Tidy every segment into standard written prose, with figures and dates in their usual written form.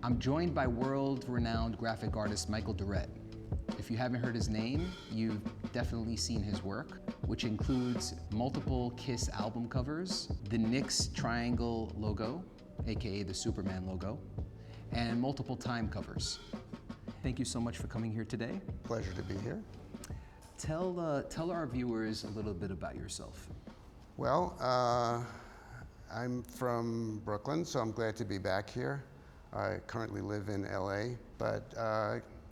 I'm joined by world-renowned graphic artist Michael Doret. If you haven't heard his name, you've definitely seen his work, which includes multiple Kiss album covers, the Knicks triangle logo, aka the Superman logo, and multiple Time covers. Thank you so much for coming here today. Pleasure to be here. Tell our viewers a little bit about yourself. Well, I'm from Brooklyn, so I'm glad to be back here. I currently live in LA, but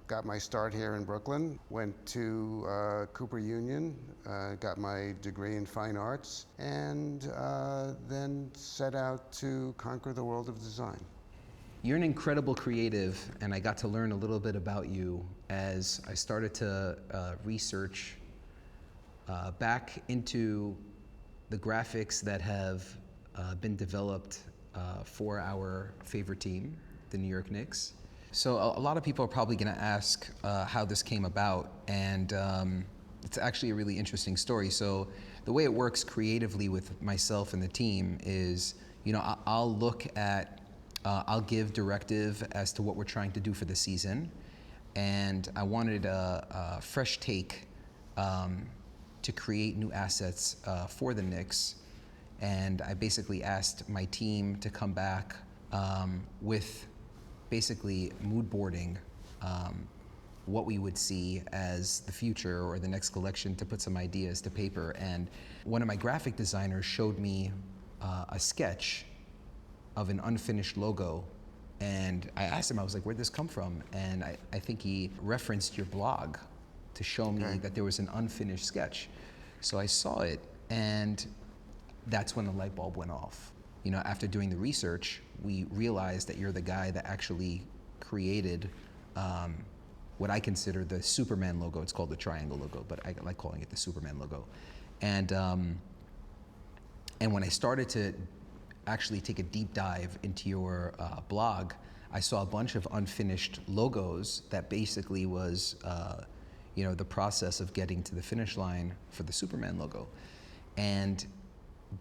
got my start here in Brooklyn, went to Cooper Union, got my degree in fine arts, and then set out to conquer the world of design. You're an incredible creative, and I got to learn a little bit about you as I started to research back into the graphics that have been developed for our favorite team, the New York Knicks. So a lot of people are probably going to ask how this came about, and it's actually a really interesting story. So the way it works creatively with myself and the team is, I'll look at, I'll give directive as to what we're trying to do for the season, and I wanted a fresh take to create new assets for the Knicks. And I basically asked my team to come back with basically mood boarding what we would see as the future or the next collection, to put some ideas to paper. And one of my graphic designers showed me a sketch of an unfinished logo. And I asked him, I was like, where'd this come from? And I think he referenced your blog to show me that there was an unfinished sketch. So I saw it, and that's when the light bulb went off. After doing the research, we realized that you're the guy that actually created what I consider the Superman logo. It's called the triangle logo, but I like calling it the Superman logo. And when I started to actually take a deep dive into your blog, I saw a bunch of unfinished logos that basically was the process of getting to the finish line for the Superman logo. And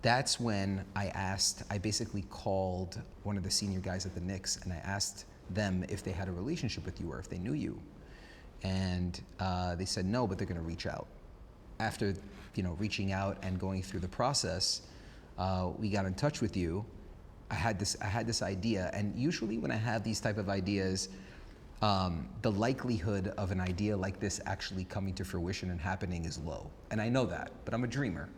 that's when I basically called one of the senior guys at the Knicks, and I asked them if they had a relationship with you or if they knew you. And they said no, but they're gonna reach out. After reaching out and going through the process, we got in touch with you. I had this idea, and usually when I have these type of ideas, the likelihood of an idea like this actually coming to fruition and happening is low. And I know that, but I'm a dreamer,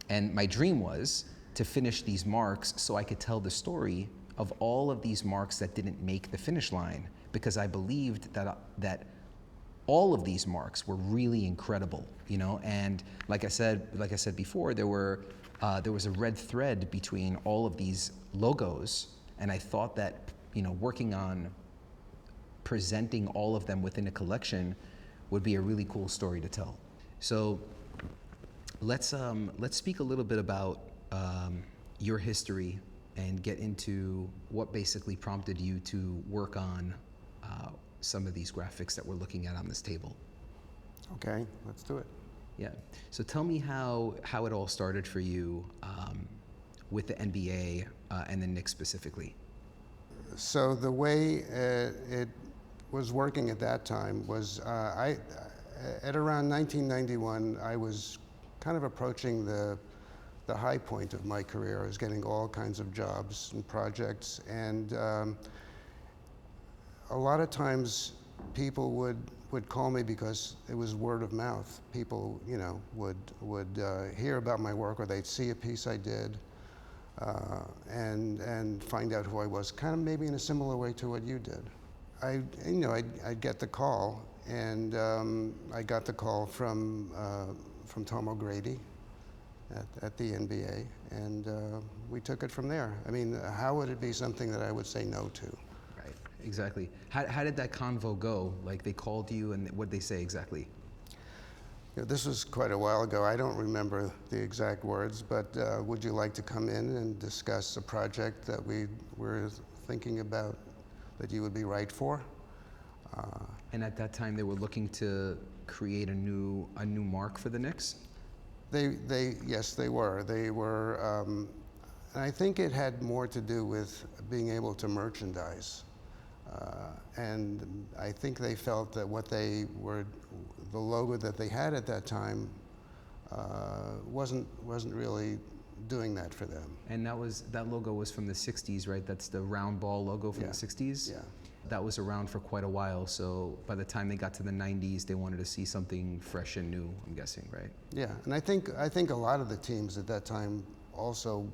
and my dream was to finish these marks so I could tell the story of all of these marks that didn't make the finish line, because I believed that all of these marks were really incredible, and like I said before, there was a red thread between all of these logos, and I thought that working on presenting all of them within a collection would be a really cool story to tell. So let's speak a little bit about your history and get into what basically prompted you to work on some of these graphics that we're looking at on this table. Okay, let's do it. Yeah. So tell me how it all started for you with the NBA and the Knicks specifically. So the way it was working at that time was at around 1991, I was kind of approaching the high point of my career. I was getting all kinds of jobs and projects, and a lot of times people would call me because it was word of mouth. People, would hear about my work, or they'd see a piece I did, and find out who I was, kind of maybe in a similar way to what you did. I'd get the call, and I got the call from Tom O'Grady at the NBA, and we took it from there. I mean, how would it be something that I would say no to? Right, exactly. How did that convo go? Like, they called you, and what'd they say exactly? This was quite a while ago. I don't remember the exact words, but would you like to come in and discuss a project that we were thinking about that you would be right for? And at that time, they were looking to create a new mark for the Knicks? Yes, they were. They were And I think it had more to do with being able to merchandise. And I think they felt that the logo that they had at that time wasn't really doing that for them. And that logo was from the 60s, right? That's the round ball logo from Yeah. the 60s? Yeah. That was around for quite a while, so by the time they got to the 90s, they wanted to see something fresh and new, I'm guessing, right? Yeah, and I think a lot of the teams at that time also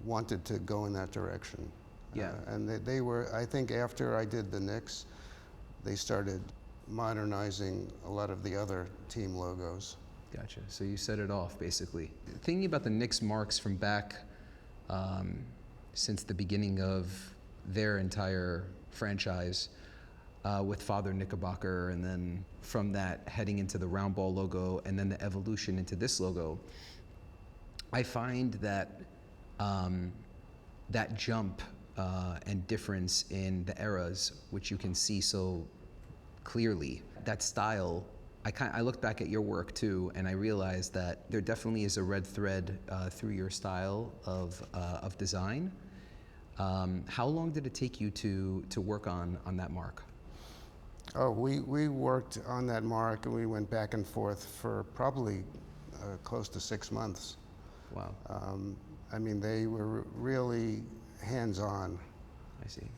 wanted to go in that direction. Yeah. And they were, I think after I did the Knicks, they started modernizing a lot of the other team logos. Gotcha. So you set it off, basically. Thinking about the Knicks marks from back since the beginning of their entire franchise with Father Knickerbocker, and then from that heading into the round ball logo, and then the evolution into this logo, I find that that jump and difference in the eras, which you can see so clearly, that style, I looked back at your work too, and I realized that there definitely is a red thread through your style of design. How long did it take you to work on that mark? Oh, we worked on that mark, and we went back and forth for probably close to 6 months. Wow. I mean, they were really hands-on I see.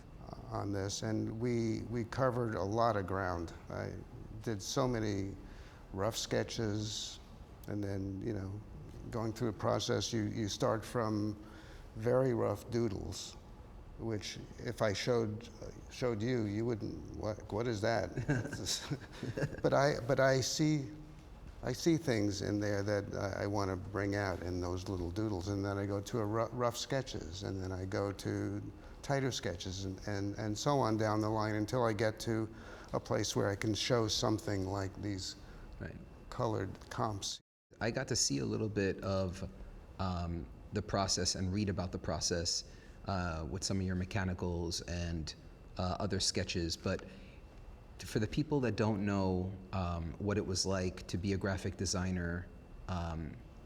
on this, and we covered a lot of ground. I did so many rough sketches, and then, you know, going through the process, you start from very rough doodles, which if I showed you, you wouldn't, what is that? but I see things in there that I want to bring out in those little doodles, and then I go to rough sketches, and then I go to tighter sketches, and so on down the line until I get to a place where I can show something like these Right. colored comps. I got to see a little bit of the process and read about the process with some of your mechanicals and other sketches, but for the people that don't know what it was like to be a graphic designer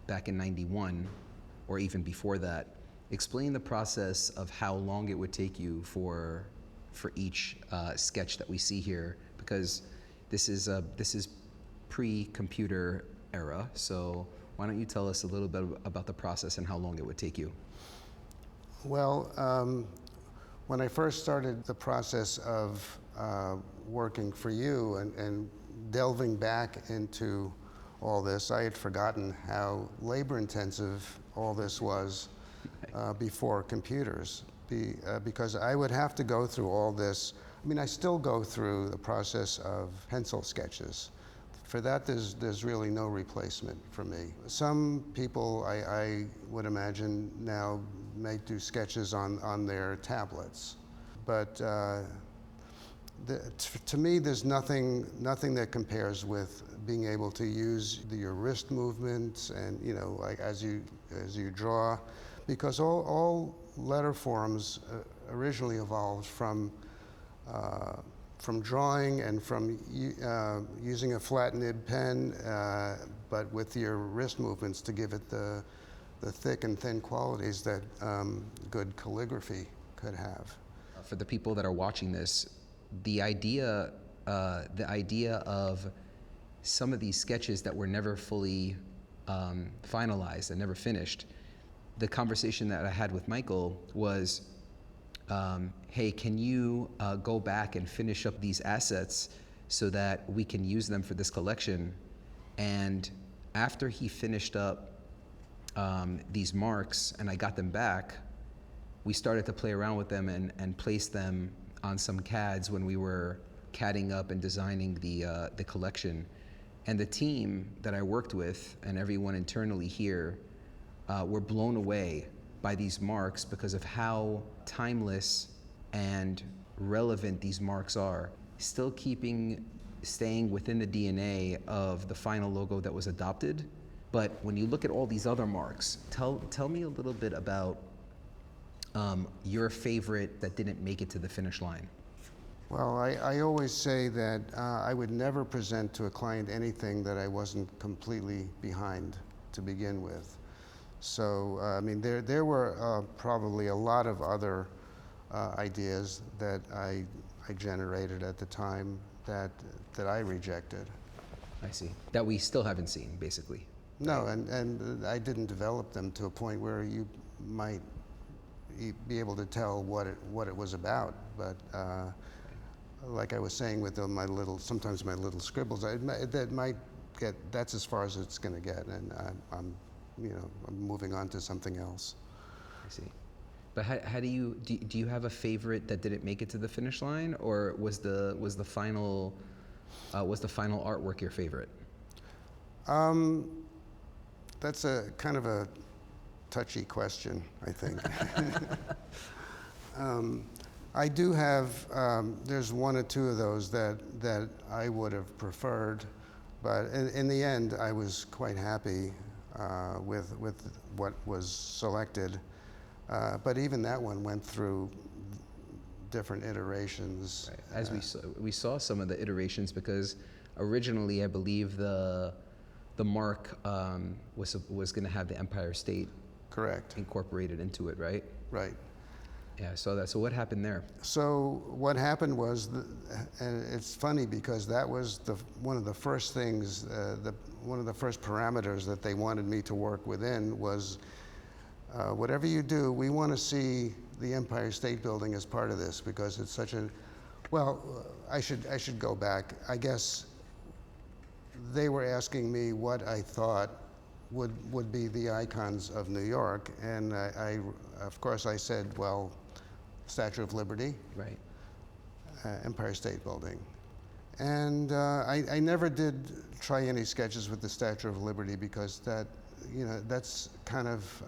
back in '91 or even before that, explain the process of how long it would take you for each sketch that we see here, because this is pre-computer era. So why don't you tell us a little bit about the process and how long it would take you? Well, when I first started the process of working for you and delving back into all this, I had forgotten how labor-intensive all this was before computers, because I would have to go through all this. I mean, I still go through the process of pencil sketches. For that, there's really no replacement for me. Some people, I would imagine, now may do sketches on their tablets, but to me, there's nothing that compares with being able to use your wrist movements, and, you know, like as you draw, because all letter forms originally evolved from drawing and from using a flat nib pen, but with your wrist movements to give it the thick and thin qualities that good calligraphy could have. For the people that are watching this, the idea of some of these sketches that were never fully finalized and never finished, the conversation that I had with Michael was, hey, can you go back and finish up these assets so that we can use them for this collection? And after he finished up these marks and I got them back, we started to play around with them and place them on some CADs when we were CADing up and designing the collection. And the team that I worked with and everyone internally here were blown away by these marks because of how timeless and relevant these marks are, still staying within the DNA of the final logo that was adopted. But when you look at all these other marks, tell me a little bit about your favorite that didn't make it to the finish line. Well, I always say that I would never present to a client anything that I wasn't completely behind to begin with. So, I mean, there were probably a lot of other ideas that I generated at the time that I rejected. I see. That we still haven't seen, basically. No, and I didn't develop them to a point where you might be able to tell what it was about. But like I was saying with sometimes my little scribbles, that might get, that's as far as it's going to get, and I'm moving on to something else. I see. But how do you have a favorite that didn't make it to the finish line, or was the final artwork your favorite? That's a kind of a touchy question, I think. I do have, there's one or two of those that I would have preferred, but in the end, I was quite happy with what was selected. But even that one went through different iterations. Right. As we saw some of the iterations, because originally I believe the mark was going to have the Empire State Correct. incorporated into it, right? Right. Yeah, I saw that. So what happened there? So what happened was, and it's funny because that was one of the first things, one of the first parameters that they wanted me to work within was, whatever you do, we want to see the Empire State Building as part of this because it's such a, well, I should go back. I guess they were asking me what I thought would be the icons of New York, and of course I said, well, Statue of Liberty, Right. Empire State Building. And I never did try any sketches with the Statue of Liberty because that's kind of,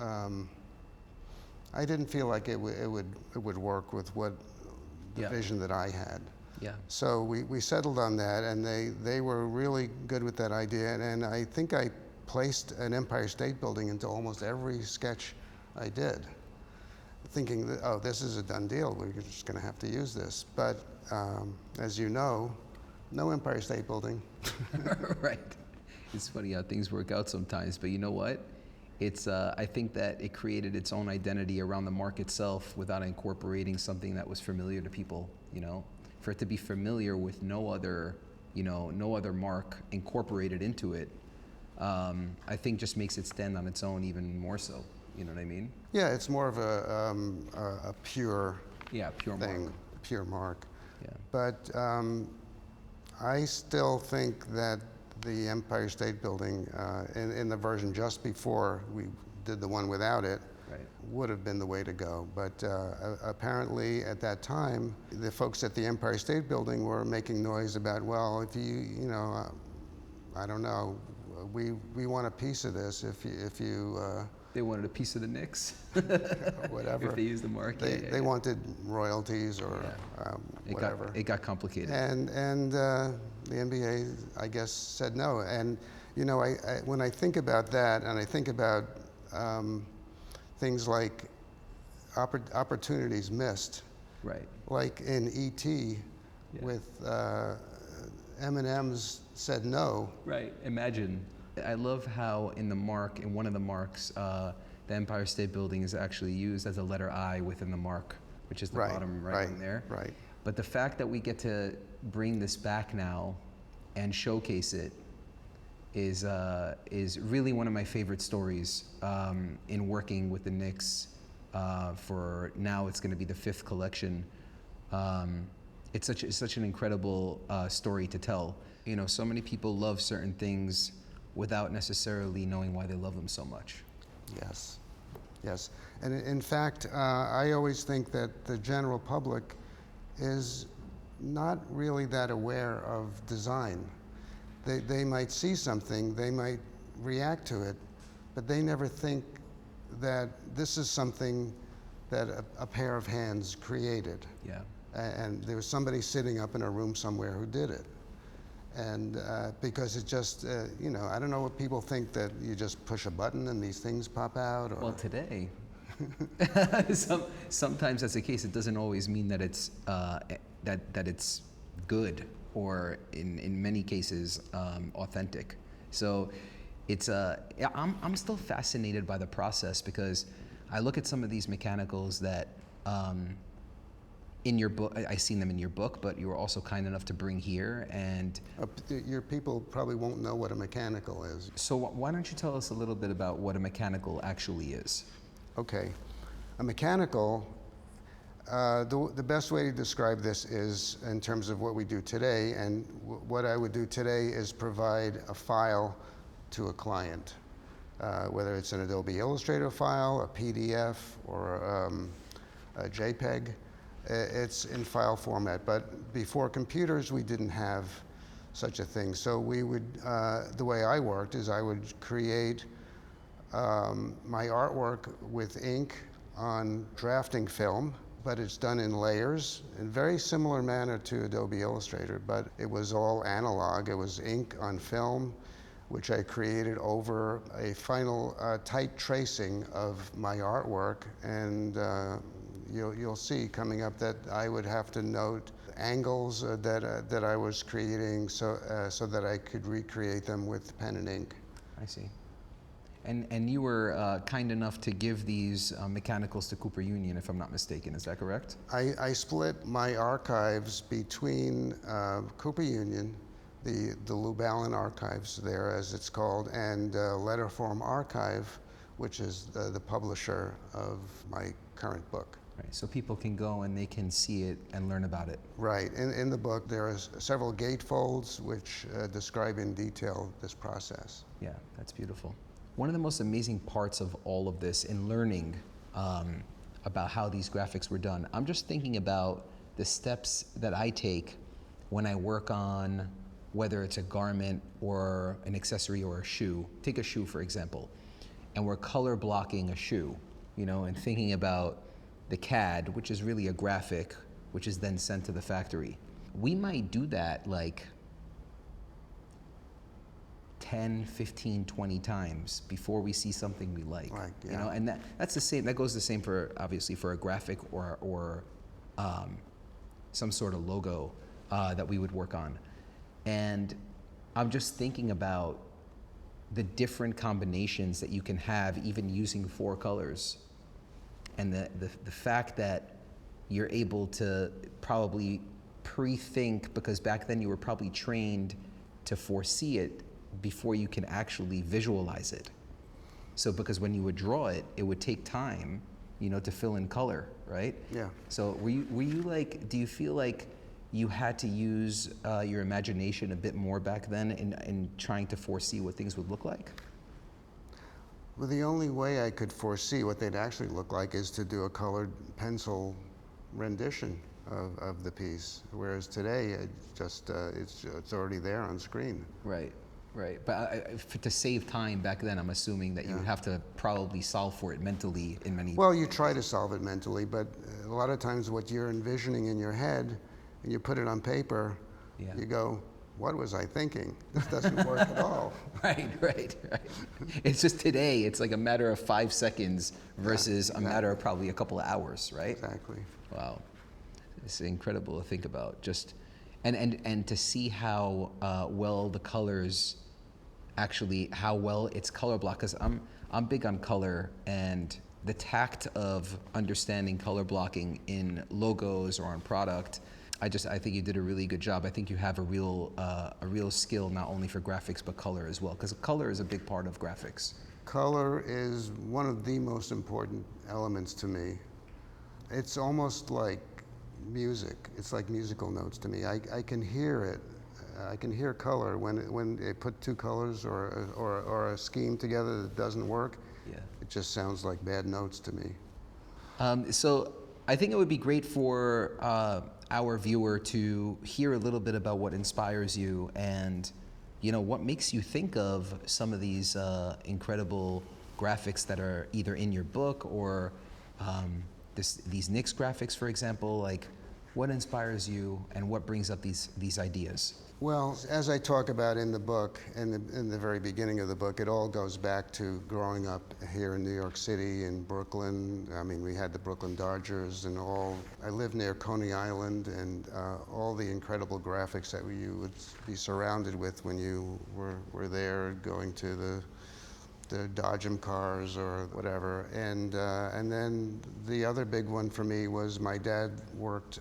I didn't feel like it would work with what the Yeah. vision that I had. Yeah. So we settled on that, and they were really good with that idea, and I think I placed an Empire State Building into almost every sketch I did, thinking that, oh, this is a done deal, we're just going to have to use this. But as you know, no Empire State Building. Right. It's funny how things work out sometimes, but you know what? It's I think that it created its own identity around the mark itself without incorporating something that was familiar to people, For it to be familiar with no other mark incorporated into it, I think just makes it stand on its own even more so. You know what I mean? Yeah, it's more of a pure pure thing, mark. pure mark. Yeah. But I still think that the Empire State Building, in the version just before we did the one without it, Right. would have been the way to go. But apparently at that time, the folks at the Empire State Building were making noise about, well, if I don't know, we want a piece of this if you They wanted a piece of the Knicks. whatever. If they used the mark. They wanted royalties or whatever. It got complicated. And the NBA, I guess, said no. And when I think about that, and I think about things like opportunities missed, Right. like in E.T. Yeah. with M&M's said no. Right. Imagine. I love how in one of the marks, the Empire State Building is actually used as a letter I within the mark, which is the bottom right in there. Right. But the fact that we get to bring this back now and showcase it is really one of my favorite stories in working with the Knicks for now. It's going to be the 5th collection. It's such an incredible story to tell. So many people love certain things without necessarily knowing why they love them so much. Yes. And in fact, I always think that the general public is not really that aware of design. They might see something, they might react to it, but they never think that this is something that a pair of hands created. Yeah. And there was somebody sitting up in a room somewhere who did it. And because it just, I don't know what people think, that you just push a button and these things pop out. Or... Well, today, sometimes that's the case. It doesn't always mean that it's that it's good, or in many cases authentic. So Yeah, I'm still fascinated by the process because I look at some of these mechanicals that in your book, I've seen them in your book, but you were also kind enough to bring here. And Your people probably won't know what a mechanical is. so why don't you tell us a little bit about what a mechanical actually is? Okay. A mechanical, the best way to describe this is in terms of what we do today, and what I would do today is provide a file to a client, whether it's an Adobe Illustrator file, a PDF, or a JPEG. It's in file format, but before computers, we didn't have such a thing. So we would, the way I worked is I would create my artwork with ink on drafting film, but it's done in layers in very similar manner to Adobe Illustrator, but it was all analog. It was ink on film, which I created over a final tight tracing of my artwork, and you'll see coming up that I would have to note angles that I was creating so that I could recreate them with pen and ink. I see. And you were kind enough to give these mechanicals to Cooper Union, if I'm not mistaken. Is that correct? I split my archives between Cooper Union, the Lubalin archives there, as it's called, and Letterform Archive, which is the publisher of my current book. Right, so people can go and they can see it and learn about it. Right. In the book, there are several gatefolds which describe in detail this process. Yeah, that's beautiful. One of the most amazing parts of all of this in learning about how these graphics were done, I'm just thinking about the steps that I take when I work on whether it's a garment or an accessory or a shoe. Take a shoe, for example, and we're color blocking a shoe, you know, and thinking about the CAD, which is really a graphic, which is then sent to the factory. We might do that like 10, 15, 20 times before we see something we like. Right, yeah. You know, and that's the same. That goes the same for obviously for a graphic or some sort of logo that we would work on. And I'm just thinking about the different combinations that you can have even using 4 colors. And the fact that you're able to probably pre-think, because back then you were probably trained to foresee it before you can actually visualize it. So because when you would draw it, it would take time, you know, to fill in color, right? Yeah. So were you like, do you feel like you had to use your imagination a bit more back then in trying to foresee what things would look like? Well, the only way I could foresee what they'd actually look like is to do a colored pencil rendition of the piece, whereas today it's already there on screen. Right, right. But to save time back then, I'm assuming that you would have to probably solve for it mentally in many. Well, you try to solve it mentally, but a lot of times what you're envisioning in your head, and you put it on paper, you go, what was I thinking? This doesn't work at all. Right. It's just today, it's like a matter of 5 seconds versus a matter of probably a couple of hours, right? Exactly. Wow. It's incredible to think about. Just and to see how well the colors actually, how well it's color blocked, because I'm big on color, and the tact of understanding color blocking in logos or on product, I think you did a really good job. I think you have a real skill not only for graphics but color as well, because color is a big part of graphics. Color is one of the most important elements to me. It's almost like music. It's like musical notes to me. I can hear it. I can hear color when they put 2 colors or a scheme together that doesn't work. Yeah. It just sounds like bad notes to me. So I think it would be great for our viewer to hear a little bit about what inspires you and, you know, what makes you think of some of these incredible graphics that are either in your book or these Knicks graphics, for example. Like, what inspires you and what brings up these ideas? Well, as I talk about in the book, in the very beginning of the book, it all goes back to growing up here in New York City, in Brooklyn. I mean, we had the Brooklyn Dodgers and all. I lived near Coney Island, and all the incredible graphics that you would be surrounded with when you were there, going to the Dodgem cars or whatever. And then the other big one for me was my dad worked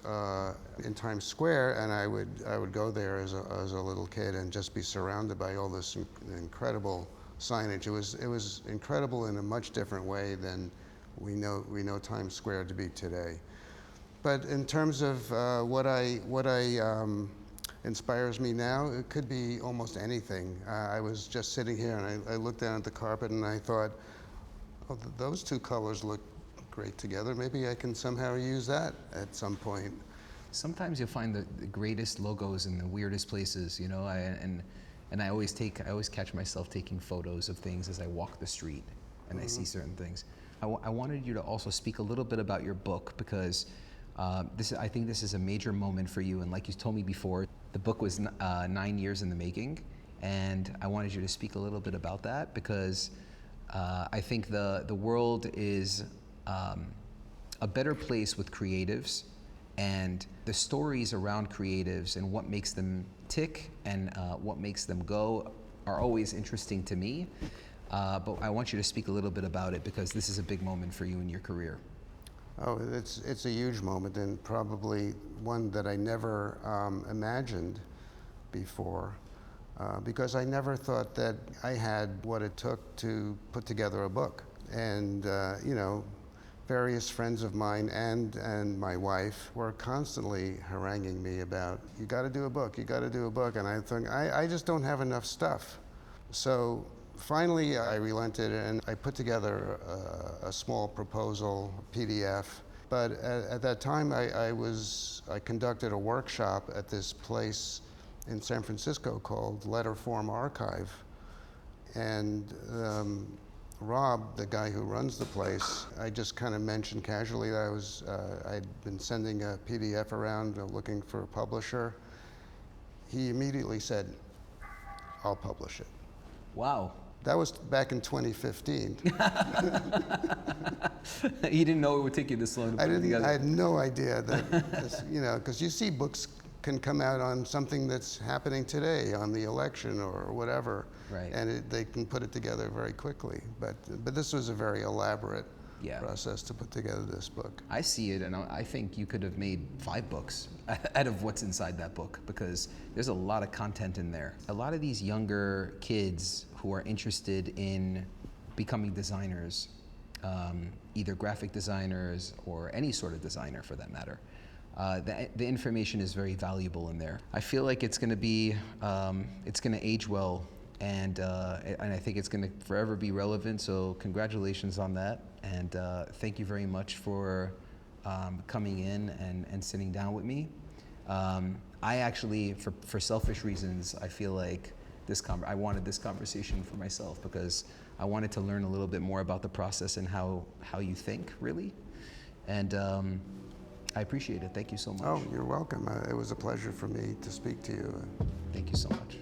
in Times Square, and I would go there as a little kid and just be surrounded by all this incredible signage. It was incredible in a much different way than we know Times Square to be today. But in terms of what inspires me now, it could be almost anything. I was just sitting here and I looked down at the carpet and I thought, oh, those two colors look great together. Maybe I can somehow use that at some point. Sometimes you'll find the greatest logos in the weirdest places, you know, and I always catch myself taking photos of things as I walk the street and I see certain things. I wanted you to also speak a little bit about your book, because I think this is a major moment for you, and like you told me before, the book was 9 years in the making, and I wanted you to speak a little bit about that, because I think the world is a better place with creatives, and the stories around creatives and what makes them tick and what makes them go are always interesting to me. But I want you to speak a little bit about it, because this is a big moment for you in your career. Oh, it's a huge moment, and probably one that I never imagined before, because I never thought that I had what it took to put together a book. And you know, various friends of mine and my wife were constantly haranguing me about, you got to do a book, you got to do a book. And I think, I just don't have enough stuff. So finally, I relented and I put together a small proposal, PDF. But at that time, I conducted a workshop at this place in San Francisco called Letterform Archive. And Rob, the guy who runs the place, I just kind of mentioned casually that I'd been sending a PDF around looking for a publisher. He immediately said, I'll publish it. Wow. That was back in 2015. You didn't know it would take you this long to put it together. I had no idea that, this, you know, because you see books can come out on something that's happening today, on the election or whatever, Right. and they can put it together very quickly. But this was a very elaborate process to put together this book. I see it, and I think you could have made 5 books out of what's inside that book, because there's a lot of content in there. A lot of these younger kids who are interested in becoming designers, either graphic designers or any sort of designer for that matter, the information is very valuable in there. I feel like it's going to be, it's going to age well, and I think it's going to forever be relevant. So congratulations on that, and thank you very much for coming in and sitting down with me. I actually, for selfish reasons, I feel like I wanted this conversation for myself, because I wanted to learn a little bit more about the process and how you think, really. And I appreciate it. Thank you so much. Oh, you're welcome. It was a pleasure for me to speak to you. Thank you so much.